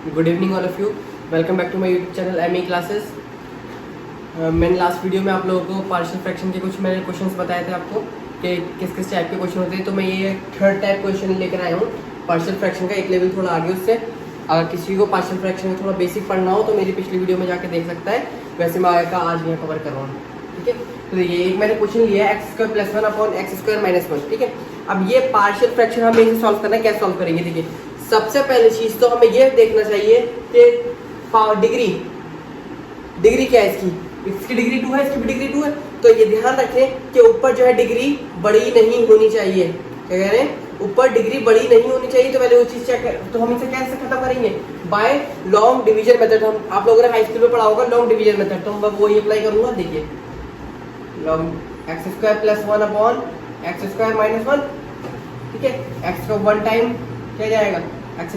Good evening all of you. Welcome back to my YouTube channel ME classes. मैंने last video में आप लोगों को पार्शियल फ्रैक्शन के कुछ मैंने क्वेश्चंस बताए थे आपको कि किस किस टाइप के क्वेश्चन होते हैं। तो मैं ये थर्ड टाइप क्वेश्चन लेकर आया हूँ पार्शियल फ्रैक्शन का, एक लेवल थोड़ा आगे उससे। अगर किसी को पार्शियल फ्रैक्शन में थोड़ा बेसिक पढ़ना हो तो मेरी पिछली वीडियो में जाके देख सकता है। वैसे मैं आगे का आज यहाँ कवर कर रहा हूँ, ठीक है। तो देखिए एक मैंने क्वेश्चन लिया है x² + 1/x² - 1, ठीक है। अब ये पार्शियल फ्रैक्शन हमें इसे सॉल्व करना है। कैसे सॉल्व करेंगे? देखिए सबसे पहली चीज तो हमें ये देखना चाहिए कि डिग्री क्या है इसकी डिग्री 2 है, इसकी भी डिग्री 2 है। तो ये ध्यान रखें कि ऊपर जो है डिग्री बड़ी नहीं होनी चाहिए। क्या कह रहे हैं? ऊपर डिग्री बड़ी नहीं होनी चाहिए। तो पहले वो चीज चेक कर, तो हम इसे कैसे खत्म करेंगे? By long division method. हम आप लोगों ने हाई स्कूल में पढ़ा होगा लॉन्ग डिवीजन मेथड, तो हम वही अप्लाई करूंगा। देखिए लॉन्ग x² + 1/x² - 1, ठीक है। x का 1 टाइम क्या जाएगा? x²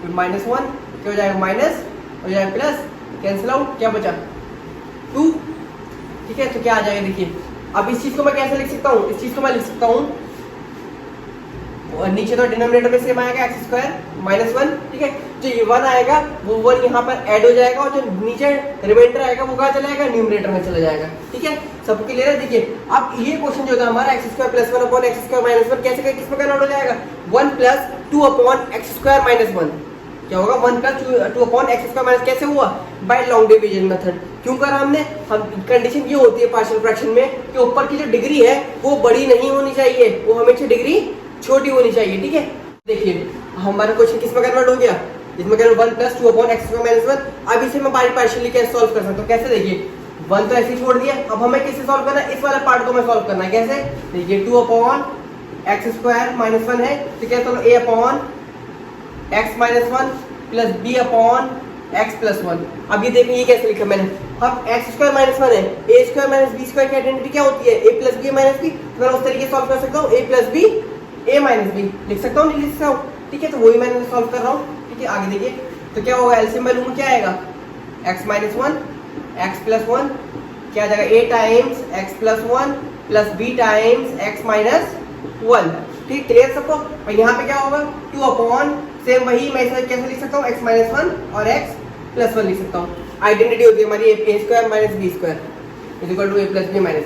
फिर -1 क्या हो जाएगा? माइनस हो जाएगा प्लस, कैंसिल आउट, क्या बचा? 2, ठीक है। तो क्या आ जाएगा? देखिए अब इस चीज को मैं कैसे लिख सकता हूँ? इस चीज को मैं लिख सकता हूँ, नीचे तो डिनोमिनेटर में सेम आएगा x² - 1, ठीक है। जो ये 1 आएगा वो 1 यहाँ पर ऐड हो जाएगा और जो नीचे रिमाइंडर आएगा वो कहाँ चला जाएगा? न्यूमरेटर में चला जाएगा, ठीक है। सब क्लियर है? देखिए अब ये क्वेश्चन जो था हमारा x² + 1/x² - 1 कैसे किस में कन्वर्ट हो जाएगा? 1 + 2/x² - 1 क्या होगा? 1 + 2/x² - कैसे हुआ? By long division method. क्यों करा हमने? हम कंडीशन ये होती है पार्शियल फ्रैक्शन में कि ऊपर की जो डिग्री है वो बड़ी नहीं होनी चाहिए, वो हमेशा डिग्री छोटी होनी चाहिए, ठीक है। देखिए हमारा क्वेश्चन किस में कन्वर्ट हो गया? इसमें कन्वर्ट 1 + 2/x² - 1। अब इसे मैं पार्शियली कैसे सॉल्व कर सकता हूँ? कैसे? देखिए 1 तो ऐसे ही छोड़ दिया। अब हमें किससे सॉल्व करना है? इस वाले पार्ट को मैं सॉल्व करना है। कैसे? देखिए 2/x² - 1 है, ठीक है। तो a/x - 1 + b/x + 1। अब ये देखिए ये कैसे लिखा मैंने? अब x² - 1 है, a² - b² की आइडेंटिटी क्या होती है? a + b - b। मैं उस तरीके से सॉल्व कर सकता हूँ, a + b a - b लिख सकता हूँ, नहीं लिख सकता हूँ, ठीक है। तो वही मैंने सॉल्व कर रहा हूँ, ठीक है। आगे देखिए तो क्या होगा? एलसीएम में लूंगा, क्या आएगा? x - 1 x + 1 क्या आ जाएगा? a times x + 1 + b times x - 1, ठीक। क्लियर सबको? और यहाँ पे क्या होगा? 2 सेम वही मैं इसे कैसे लिख सकता हूँ? x - 1 और x + 1 लिख सकता हूँ। आइडेंटिटी होती है हमारी a² - b² = a + b -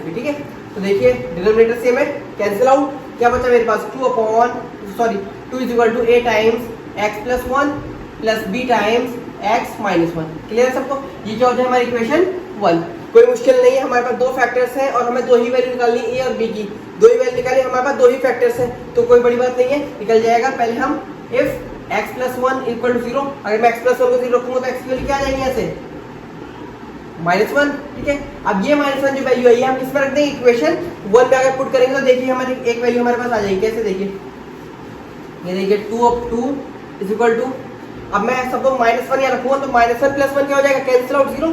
b, ठीक है। तो देखिए डिनोमिनेटर सेम है, कैंसिल आउट, क्या बचा मेरे पास? 2 = a times x + 1 + b times x - 1। Clear है सबको? ये क्या हो जाए हमारी इक्वेशन 1। कोई मुश्किल नहीं है, हमारे पास 2 फैक्टर्स हैं और हमें 2 ही वैल्यू निकालनी है, a और b की। 2 ही वैल्यू निकालनी, हमारे पास 2 ही फैक्टर्स हैं, तो कोई बड़ी बात नहीं है, निकल जाएगा। पहले हम इफ x + 1 = 0, अगर मैं x + 1 को 0 रखूंगा तो x की वैल्यू क्या आ जाएगी यहाँ से? -1, ठीक है। अब ये -1 जो वैल्यू है ये हम किस में रख देंगे? इक्वेशन 1 में अगर पुट करेंगे तो देखिए हमारी एक वैल्यू हमारे पास आ जाएगी। कैसे? देखिए ये देखिए 2/2 = अब मैं सबको -1 यहाँ रखूंगा तो -1 + 1 क्या हो जाएगा? Cancel out, 0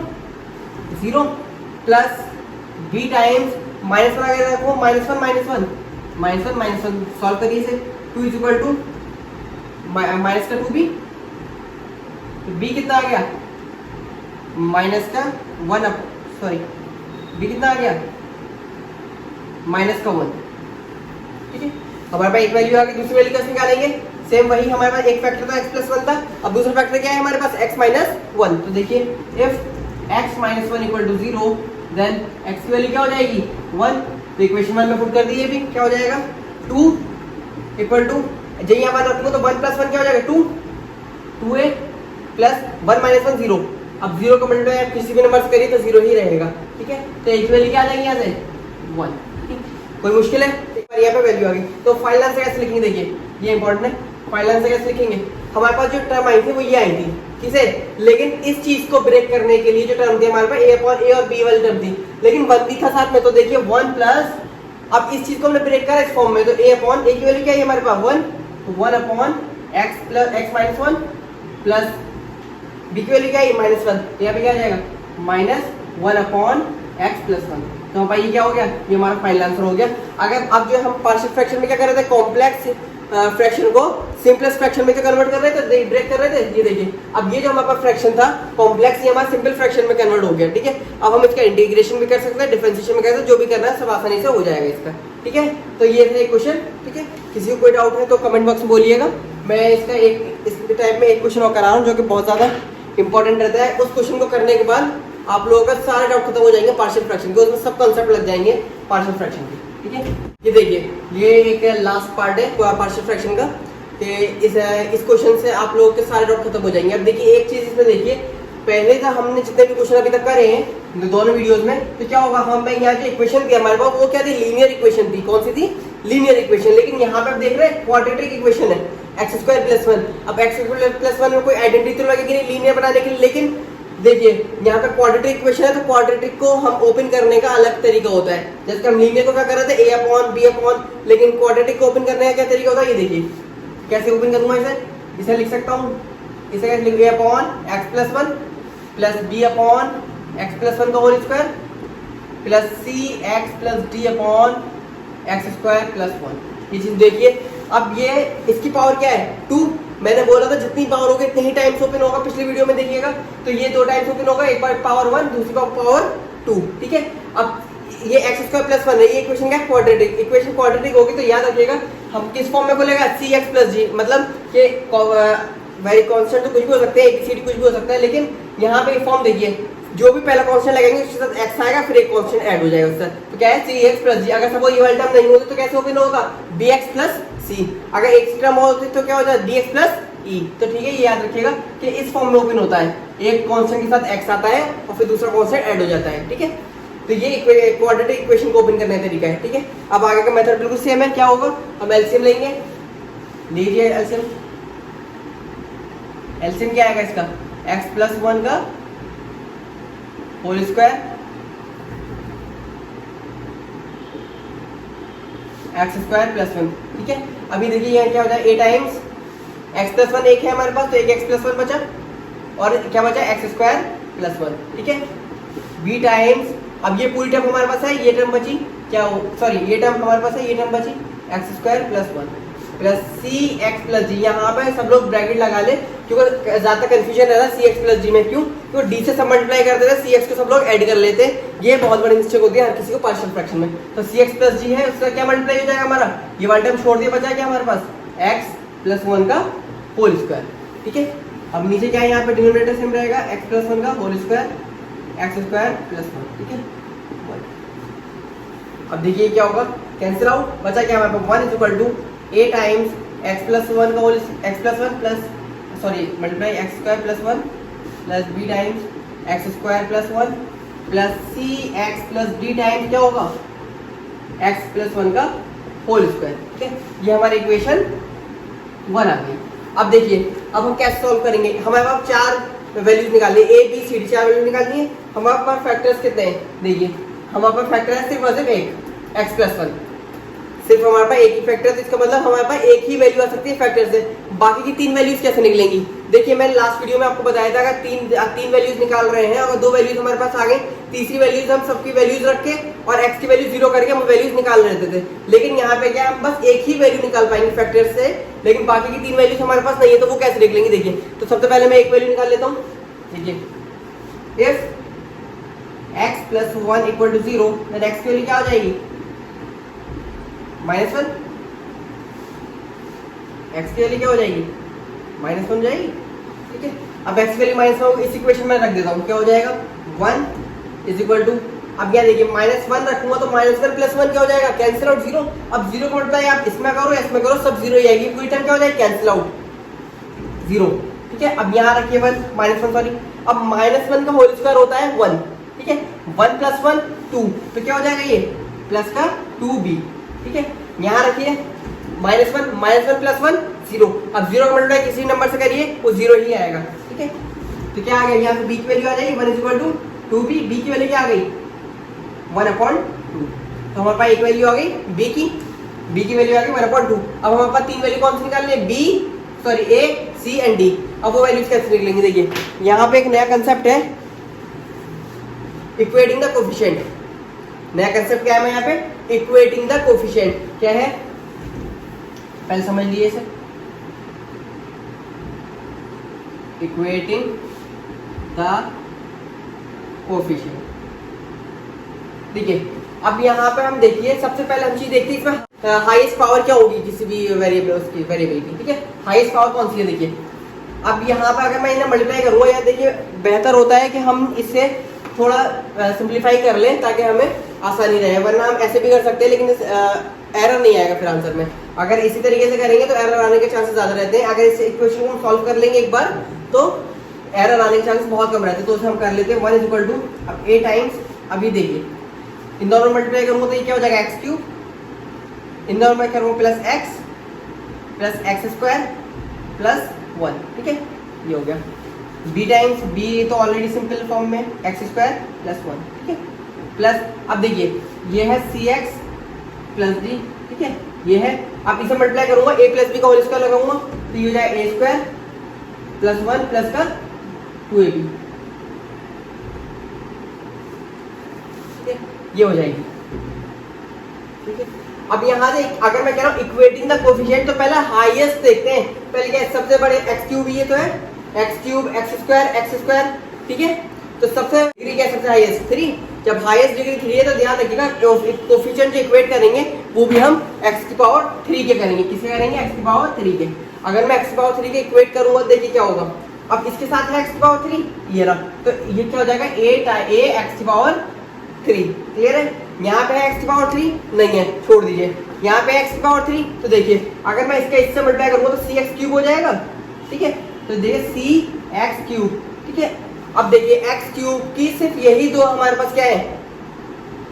0 plus b times -1 अगर रखूँ -1 सॉल्व करिए इसे। 2 = माइनस का 2b, तो b कितना आ गया? माइनस का 1 सॉरी b कितना आ गया? -1, ठीक है। हमारे पास एक वैल्यू आ गई, दूसरी वैल्यू कैसे निकालेंगे? सेम वही, हमारे पास एक फैक्टर था x + 1 था, अब दूसरा फैक्टर क्या है हमारे पास? x - 1। तो देखिए इफ x - 1 = 0 देन x की वैल्यू क्या हो जाएगी? 1। तो इक्वेशन 1 में पुट कर दिए, भी क्या हो जाएगा? 2 = जब यहाँ 1 रखूंगा तो 1 + 1 क्या हो जाएगा? 2 2a + 1 - 1 0। अब 0 का मल्टीप्लाई किसी भी नंबर से करिए तो 0 ही रहेगा, ठीक है। तो एक वैल्यू क्या आ जाएगी यहाँ से? 1, ठीक। कोई मुश्किल है? एक बार यहाँ पे वैल्यू आ गई तो फाइनल आंसर कैसे लिखेंगे? देखिए ये इंपॉर्टेंट है, फाइनल आंसर कैसे लिखेंगे? हमारे पास जो टर्म आई थी वो ये आई थी, किसे? लेकिन इस चीज को ब्रेक करने के लिए जो टर्म थी हमारे पास a/a और b वाली टर्म थी, लेकिन 1 भी था साथ में। तो देखिए 1 प्लस, अब इस चीज को हमने ब्रेक करा इस फॉर्म में, तो a/a की वैल्यू क्या है हमारे पास? 1 1/x - 1 प्लस b की वैल्यू क्या है? -1। यहाँ पे क्या आ जाएगा? -1/x + 1। तो भाई ये क्या हो गया? ये हमारा फाइनल आंसर हो गया। अगर अब जो हम पार्शियल फ्रैक्शन में क्या कर रहे थे? कॉम्प्लेक्स फ्रैक्शन को सिंपलेस्ट फ्रैक्शन में कन्वर्ट कर रहे थे, ब्रेक कर रहे थे। ये देखिए अब ये जो हमारे पास फ्रैक्शन था कॉम्प्लेक्स, ये हमारा सिंपल फ्रैक्शन में कन्वर्ट हो गया, ठीक है। अब हम इसका इंटीग्रेशन भी कर सकते हैं, डिफरेंशिएशन भी कर सकते हैं, जो भी करना है सब आसानी से हो जाएगा इसका, ठीक है। तो ये था क्वेश्चन, ठीक है। किसी को कोई डाउट है तो कमेंट बॉक्स में बोलिएगा, मैं इसका इसके टाइप में एक क्वेश्चन और करा रहा हूँ जो कि बहुत ज़्यादा इंपॉर्टेंट रहता है। उस क्वेश्चन को करने के बाद आप लोगों का सारे डाउट खत्म हो जाएंगे पार्शियल फ्रैक्शन के, उसमें सब कॉन्सेप्ट लग जाएंगे पार्शियल फ्रैक्शन के, ठीक है। ये देखिए, ये एक लास्ट पार्ट है पार्शियल फ्रैक्शन का, कि इस क्वेश्चन से आप लोगों के सारे डाउट खत्म हो जाएंगे। अब देखिए एक चीज़ इसमें देखिए, पहले तो हमने जितने भी क्वेश्चन अभी तक करे हैं दोनों वीडियोस में, तो क्या होगा, हम यहाँ जो इक्वेशन थी हमारे पास वो क्या थी, लीनियर इक्वेशन थी। कौन सी थी, लीनियर इक्वेशन। लेकिन यहाँ पे आप देख रहे हैं क्वाड्रेटिक इक्वेशन है, x² + 1। अब x² + 1 में कोई आइडेंटिटी तो लगेगी नहीं लीनियर बनाने के लिए, लेकिन देखिए यहाँ पे क्वाड्रेटिक इक्वेशन है, तो क्वाड्रेटिक को हम ओपन करने का अलग तरीका होता है। जैसे हम लीनियर को क्या कर रहे थे, a/b/, लेकिन क्वाड्रेटिक को ओपन करने का क्या तरीका होता है, ये देखिए कैसे ओपन करूंगा इसे लिख सकता हूँ, इसे कैसे लिख, a/x + 1 + b/x + 1 का whole square plus cx + d/x² + 1। ये चीज देखिए। अब ये इसकी पावर क्या है, 2। मैंने बोला था जितनी पावर होगी इतनी ही टाइम्स ओपन होगा, पिछली वीडियो में देखिएगा। तो ये 2 टाइम्स ओपन होगा, एक बार पावर 1, दूसरी बार पावर 2, ठीक है। अब ये x² + 1 है, ये इक्वेशन क्या है, क्वाड्रेटिक इक्वेशन। क्वाड्रेटिक होगी तो याद रखिएगा हम किस फॉर्म में बोलेगा, cx + d, मतलब कि वेरी कांस्टेंट तो कुछ भी हो सकते हैं, ABCD कुछ भी हो सकता है, लेकिन यहाँ पे फॉर्म देखिए, जो भी पहला कांस्टेंट लगाएंगे उसके साथ x आएगा, फिर एक कांस्टेंट ऐड हो जाएगा उससे। तो क्या है, cx + d। अगर सपोज ये वाला टर्म नहीं होता तो कैसे ओपन होगा, bx + c। अगर एक टर्म होती तो क्या हो जाता है, dx + e। तो ठीक है, ये याद रखिएगा कि इस फॉर्म में ओपन होता है, एक कांस्टेंट के साथ x आता है और फिर दूसरा कांस्टेंट ऐड हो जाता है, ठीक है। तो ये क्वाड्रेटिक इक्वेशन को ओपन करने का तरीका है, ठीक है। अब आगे का मेथड बिल्कुल सेम है। क्या होगा, हम एलसीएम लेंगे, लीजिए एलसीएम। एलसीएम क्या आएगा इसका, x + 1 का होल स्क्वायर x² + 1, ठीक है। अभी देखिए यहाँ क्या हो जाए, a टाइम्स x + 1 एक है हमारे पास, तो एक x + 1 बचा, और क्या बचा, x² + 1, ठीक है। b टाइम्स, अब ये पूरी टर्म हमारे पास है, ये टर्म बची, क्या हो, सॉरी ये टर्म हमारे पास है, ये टर्म बची, x² + 1 प्लस cx + d। यहाँ पे सब लोग ब्रैकेट लगा ले, क्योंकि ज्यादा कंफ्यूजन रहता है cx + d में। क्यों, क्योंकि d से सब मल्टीप्लाई कर देते हैं, cx को सब लोग ऐड कर लेते हैं। ये बहुत बड़ी मिस्टेक होती है हर किसी को पार्शियल फ्रैक्शन में। तो cx + d है, उसका क्या मल्टीप्लाई हो जाएगा हमारा, ये वाला टर्म छोड़ दिया, बचा क्या हमारे पास, x + 1 का होल स्क्वायर, ठीक है। अब नीचे क्या है, यहाँ पे डिनोमिनेटर सेम रहेगा, x + 1 का होल स्क्वायर x² + 1, ठीक है। अब देखिए क्या होगा, कैंसिल आउट, बचा क्या हमारे पास, 1 = a टाइम्स x + 1 का whole x + 1 plus sorry multiply x² + 1 plus b times x² + 1 plus cx + d times क्या होगा, x + 1 का होल स्क्वायर, ठीक है। ये हमारी इक्वेशन 1 आ गई। अब देखिए, अब हम कैसे सॉल्व करेंगे, हमारे पास 4 वैल्यूज निकालनी है, a b c d 4 values निकालनी है। हमारे पास फैक्टर्स कितने हैं, देखिए हमारे पास फैक्टर है सिर्फ और सिर्फ एक, x + 1, सिर्फ हमारे पास एक ही फैक्टर है, तो इसका मतलब हमारे पास एक ही वैल्यू आ सकती है फैक्टर से। बाकी की 3 वैल्यूज कैसे निकलेंगी, देखिए मैंने लास्ट वीडियो में आपको बताया था, अगर 3 वैल्यूज निकाल रहे हैं, अगर 2 वैल्यूज हमारे पास आ गए, तीसरी वैल्यूज हम सबकी वैल्यूज रख के और x की वैल्यू 0 करके हम वैल्यूज निकाल रहे थे। लेकिन यहाँ पे क्या, हम बस एक ही वैल्यू निकाल पाएंगे फैक्टर से, लेकिन बाकी की 3 वैल्यूज हमारे पास नहीं है, तो वो कैसे निकलेंगे। देखिए, तो सबसे पहले मैं एक वैल्यू निकाल लेता हूँ, देखिए इफ x + 1 = 0, देन x की वैल्यू क्या हो जाएगी, -1। x की वैल्यू क्या हो जाएगी, -1 हो जाएगी, ठीक है। अब x की वैल्यू -1 इस इक्वेशन में रख देता हूँ, क्या हो जाएगा, 1 = अब क्या देखिए, -1 रखूंगा तो -1 + 1 क्या हो जाएगा, कैंसिल आउट 0। अब 0 का मल्टीप्लाई आप इसमें करो इसमें करो, सब 0 ही आएगी, पूरी टर्म क्या हो जाएगी, कैंसिल आउट 0, ठीक है। अब यहाँ रखिए -1 सॉरी, अब -1 का होल स्क्वायर होता है 1, ठीक है। 1 + 1 2, तो क्या हो जाएगा, ये प्लस का 2b, ठीक है। यहाँ रखिए -1 + 1 0। अब 0 का मल्टीप्लाई किसी नंबर से करिए वो 0 ही आएगा, ठीक है। तो क्या आ गया, यहाँ पे b की वैल्यू आ जाएगी 1 = 2b, b की वैल्यू क्या आ गई, 1/2। तो हमारे पास एक वैल्यू आ गई b की वैल्यू आ गई 1/2। अब हमारे पास 3 वैल्यू कौन सी निकालनी है, a c एंड d। अब वो वैल्यूज कैसे निकलेंगे, देखिए यहाँ पे एक नया कंसेप्ट है, इक्वेटिंग द कोफिशिएंट। नया कंसेप्ट क्या है यहाँ पे, इक्वेटिंग द कोफिशिएंट। क्या है, पहले समझ लीजिए इसे, इक्वेटिंग द कोफिशिएंट। ठीक है, अब यहाँ पे हम देखिए सबसे पहले हम चीज देखते हैं इसमें हाईएस्ट पावर क्या होगी किसी भी वेरिएबल की, ठीक है। हाईएस्ट पावर कौन सी है देखिए। अब यहाँ पर अगर मैं इन्हें मल्टीप्लाई करूँगा, या देखिए बेहतर होता है कि हम इससे थोड़ा सिंप्लीफाई कर लें ताकि हमें आसानी रहे, वरना हम ऐसे भी कर सकते हैं लेकिन एरर नहीं आएगा फिर आंसर में। अगर इसी तरीके से करेंगे तो एरर आने के चांसेस ज़्यादा रहते हैं। अगर इस इक्वेशन को हम सॉल्व कर लेंगे एक बार तो एरर आने के चांसेस बहुत कम रहते हैं। तो उसे हम कर लेते हैं 1 इज इक्वल टू अब a टाइम्स, अभी देखिए इन दोनों मल्टीप्लाई करूँगा तो ये क्या हो जाएगा एक्स क्यूब, इन दोनों में करूँगा प्लस एक्स स्क्वायर प्लस 1, ठीक है, ये हो गया। b टाइम्स b तो ऑलरेडी सिंपल फॉर्म में एक्स स्क्वायर प्लस 1, ठीक है, प्लस अब देखिए ये है सी एक्स प्लस डी, ठीक है, ये है। अब इसे मल्टीप्लाई करूंगा a प्लस बी का होल स्क्वायर लगाऊंगा तो ये हो जाएगा a स्क्वायर प्लस 1 प्लस का 2ab, ठीक है, ये हो जाएगी, ठीक है। अब यहाँ से अगर मैं कह रहा हूँ इक्वेटिंग द कोफिशिएंट तो पहले हाईएस्ट देखते हैं। पहले क्या है, सबसे बड़े एक्स क्यूब, ये तो है एक्स क्यूब एक्स स्क्वायर, ठीक है। तो सबसे डिग्री क्या है, सबसे हाईएस्ट 3। जब हाईएस्ट डिग्री 3 है तो ध्यान रखिएगा कोफिशिएंट जो इक्वेट करेंगे वो भी हम x की पावर 3 के करेंगे। किसे करेंगे, x की पावर 3 के। अगर मैं x की पावर 3 के इक्वेट करूंगा देखिए क्या होगा। अब इसके साथ है x की पावर 3, ये रहा, तो ये क्या हो जाएगा a x की पावर 3, क्लियर है। यहाँ पे x की पावर 3 नहीं है, छोड़ दीजिए। यहाँ पे x की पावर 3 तो देखिए अगर मैं इससे मल्टीप्लाई करूंगा तो सी एक्स क्यूब हो जाएगा, ठीक है। तो देखिए सी एक्स क्यूब, ठीक है। अब देखिए एक्स क्यूब की सिर्फ यही दो हमारे पास क्या है,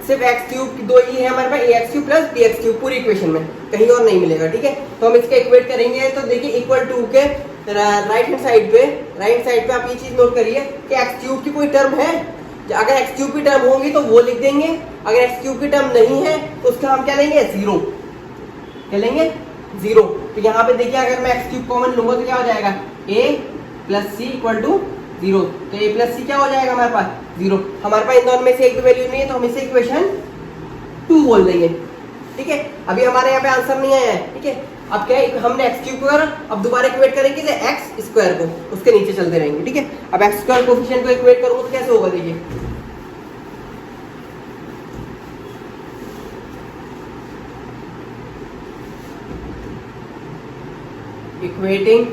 सिर्फ एक्स क्यूब की दो ही है हमारे पास, a x cube plus b x cube पूरी इक्वेशन में, कहीं और नहीं मिलेगा, ठीक है। तो हम इसका इक्वेट करेंगे तो देखिए इक्वल टू के राइट हैंड साइड पे आप ये चीज नोट करिए कि एक्स क्यूब की कोई टर्म है। अगर एक्स क्यूब की टर्म होगी तो वो लिख देंगे, अगर एक्स क्यूब की टर्म नहीं है तो उसका हम क्या लेंगे, जीरो, क्या लेंगे, जीरो। तो यहाँ पे देखिए अगर मैं एक्स क्यूब कॉमन लूंगा तो क्या हो जाएगा, a plus c equal to 0। तो a प्लस सी क्या हो जाएगा हमारे पास, 0। हमारे पास इन दोनों में से एक भी वैल्यू नहीं है तो हम इसे इक्वेशन 2 बोल देंगे, ठीक है। अभी हमारे यहाँ पे आंसर नहीं आया है, ठीक है। अब क्या है, हमने एक्स क्यूब को करा, अब दोबारा इक्वेट करेंगे एक्स स्क्वायर को, उसके नीचे चलते रहेंगे, ठीक है। अब एक्स स्क्वायर कोफिशिएंट को इक्वेट करूंगा तो कैसे होगा, देखिए equating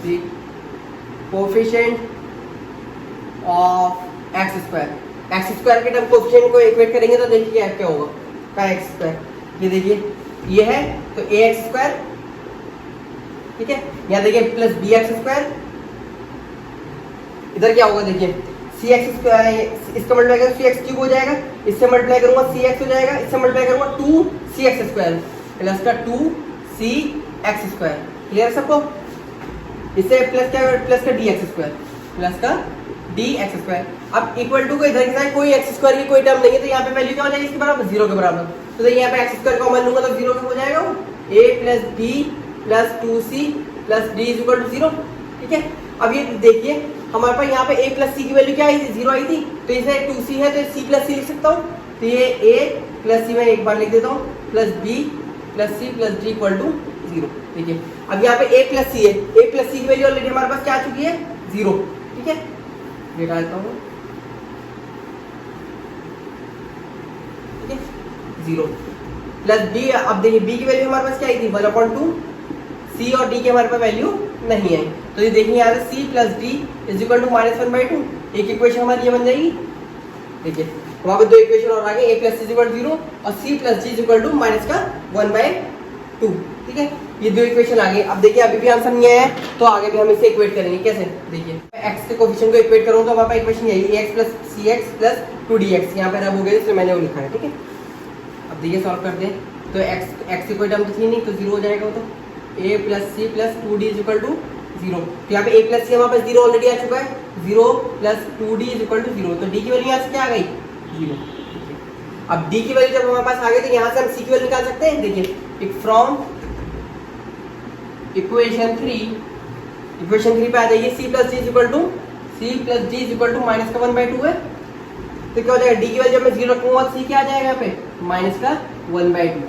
the coefficient of x square के टर्म कोफिशिएंट को इक्वेट करेंगे तो देखिए क्या होगा, का एक्स स्क्वायर, ये देखिए ये है तो ए एक्स स्क्वायर, ठीक है। यहाँ देखिए प्लस बी एक्स स्क्वायर, इधर क्या होगा देखिए सी एक्स स्क्वायर, इसका मल्टीप्लाई करूंगा सी एक्स क्यूब हो जाएगा, इससे मल्टीप्लाई करूंगा सी एक्स हो जाएगा, इससे मल्टीप्लाई करूंगा 2 सी एक्स स्क्वायर प्लस का 2 सी एक्स स्क्वायर, क्लियर सबको। इससे प्लस का डी एक्स स्क्वायर प्लस का डी एक्स स्क्वायर। अब इक्वल टू को इधर के साथ कोई एक्स स्क्वायर की कोई टर्म नहीं है तो यहाँ पे वैल्यू क्या हो जाएगी इसके बराबर, 0 के बराबर। तो देखिए यहाँ पे एक्स स्क्वायर कॉमन लूंगा तो 0 हो जाएगा, a plus b plus 2c plus d is equal to 0, ठीक है। अब ये देखिए हमारे पास यहाँ पे a प्लस सी की वैल्यू क्या आई थी, 0 आई थी, तो इसे 2c है तो c प्लस सी लिख सकता हूँ। तो ये a प्लस सी में एक बार लिख देता हूँ plus b plus c plus d equal to 0, देखिए। अब यहाँ पे a प्लस सी है, a प्लस सी की वैल्यू ऑलरेडी हमारे पास क्या आ चुकी है, 0, ठीक है। ये डालता हूँ, ठीक है, 0 प्लस बी। अब देखिए बी की वैल्यू हमारे पास क्या आई थी, 1/2, सी और डी की हमारे पास वैल्यू नहीं आई, तो ये देखिए यहाँ से c plus d is equal to -1/2, एक इक्वेशन हमारी ये बन जाएगी। देखिए वहाँ पे दो इक्वेशन और आ गए, a plus c is equal to 0 और c plus d is equal to -1/2, ठीक है। ये दो इक्वेशन आ गई। अब देखिए अभी भी आंसर नहीं आया है तो आगे भी हम इसे इक्वेट करेंगे, कैसे, देखिए x के कोफिशिएंट को इक्वेट करूँ तो हमारे पास इक्वेशन यही ax प्लस सी एक्स प्लस 2dx, यहाँ पे रब हो गया इसलिए मैंने वो लिखा है, ठीक है। अब देखिए सॉल्व कर दें तो x की कोई टर्म तो थी नहीं तो 0 हो जाएगा, वो तो a plus c plus 2d is equal to 0। तो यहाँ पे a प्लस सी हमारे पास 0 ऑलरेडी आ चुका है, 0 plus 2d is equal to 0, तो d की वैल्यू यहाँ से क्या आ गई, 0। अब d की वैल्यू जब हमारे पास आ गई तो यहाँ से हम c की वैल्यू निकाल सकते हैं। देखिए फ्रॉम इक्वेशन 3 पे आ जाइए c plus d is equal to -1/2 है, तो क्या हो जाएगा, d की वैल्यू जब मैं 0 रखूंगा c क्या आ जाएगा यहाँ पे -1/2,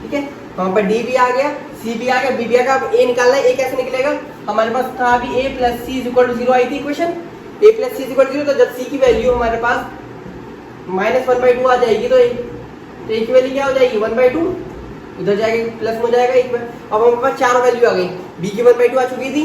ठीक है। वहाँ पर d भी आ गया, c भी आ गया, b भी आ गया। अब a निकालना है, a कैसे निकलेगा, हमारे पास था अभी a plus c is equal to 0 आई थी equation, a plus c is equal to 0, तो जब c की वैल्यू हमारे पास -1/2 आ जाएगी तो तो ए की वैल्यू क्या हो जाएगी 1/2, उधर जाएगी प्लस में हो जाएगा एक में। अब हमारे पास 4 वैल्यू आ गई, बी की 1/2 आ चुकी थी,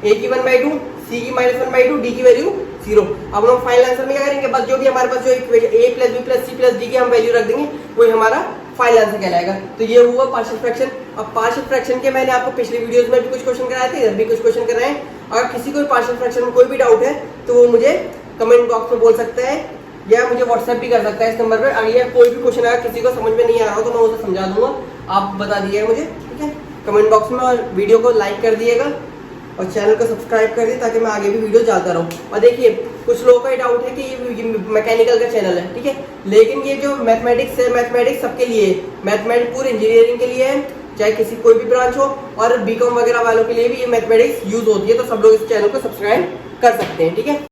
ए की 1/2, सी की -1/2, डी की वैल्यू 0। अब हम फाइनल आंसर में क्या करेंगे, बस जो भी हमारे पास जो a plus b plus c plus d की हम वैल्यू रख देंगे वही हमारा फाइनल आंसर कहलाएगा। तो ये हुआ पार्शियल फ्रैक्शन। अब पार्शियल फ्रैक्शन के मैंने आपको पिछले वीडियोस में भी कुछ क्वेश्चन कराए थे, इधर भी कुछ क्वेश्चन कराए हैं। अगर किसी को पार्शियल फ्रैक्शन में कोई भी डाउट है तो वो मुझे कमेंट बॉक्स में बोल सकता है या मुझे व्हाट्सएप भी कर सकता है इस नंबर पर। अगर ये कोई भी क्वेश्चन अगर किसी को समझ में नहीं आ रहा हो तो मैं उसे समझा दूंगा, आप बता दीजिएगा मुझे, ठीक है, कमेंट बॉक्स में। और वीडियो को लाइक कर दिएगा और चैनल को सब्सक्राइब कर दिए ताकि मैं आगे भी वीडियो डालता रहूँ। और देखिए कुछ लोगों का डाउट है कि ये मैकेनिकल का चैनल है, ठीक है, लेकिन ये जो मैथमेटिक्स है, मैथमेटिक्स सबके लिए है, मैथमेटिक्स पूरे इंजीनियरिंग के लिए है, चाहे किसी कोई भी ब्रांच हो, और बीकॉम वगैरह वालों के लिए भी ये मैथमेटिक्स यूज होती है। तो सब लोग इस चैनल को सब्सक्राइब कर सकते हैं, ठीक है।